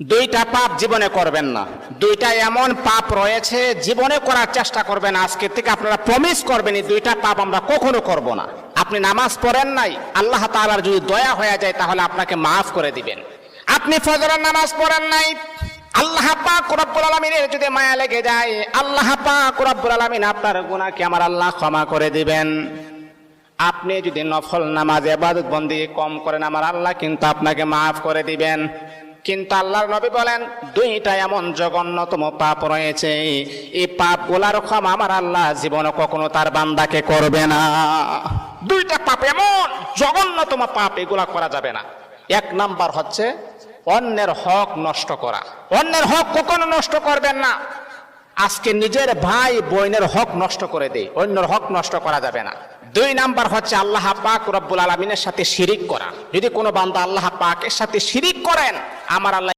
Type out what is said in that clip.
দুইটা পাপ জীবনে করবেন না। দুইটা এমন পাপ রয়েছে জীবনে করার চেষ্টা করবেন, আজকে থেকে আপনারা প্রমিস করবেন এই দুইটা পাপ আমরা কখনো করব না। আপনি নামাজ পড়েন নাই, আল্লাহ তাআলার যদি দয়া হয়ে যায় তাহলে আপনাকে মাফ করে দিবেন। আপনি ফজরের নামাজ পড়েন নাই, আল্লাহ পাক রব্বুল আলামিনের যদি মায়া লেগে যায়, আল্লাহ পাক রব্বুল আলামিন আপনার গুনাহকে আমার আল্লাহ ক্ষমা করে দিবেন। আপনি যদি নফল নামাজ ইবাদত বন্দেগী কম করেন, আমার আল্লাহ কিন্তু আপনাকে মাফ করে দিবেন। কিন্তু আল্লাহর নবী বলেন দুইটা এমন জঘন্যতম পাপ রয়েছে, এই পাপগুলার ক্ষমা আমার আল্লাহ জীবনে কখনো তার বান্দাকে করবে না। দুইটা পাপ এমন জঘন্যতম পাপ, এগুলা করা যাবে না। এক নাম্বার হচ্ছে অন্যের হক নষ্ট করা। অন্যের হক কখনো নষ্ট করবেন না। আজকে নিজের ভাই বোনের হক নষ্ট করে দেয়, অন্যের হক নষ্ট করা যাবে না। দুই নাম্বার হচ্ছে আল্লাহ পাক রব্বুল আলামিনের সাথে শিরিক করা। যদি কোনো বান্দা আল্লাহ পাকের সাথে শিরিক করেন, আমার আল্লাহ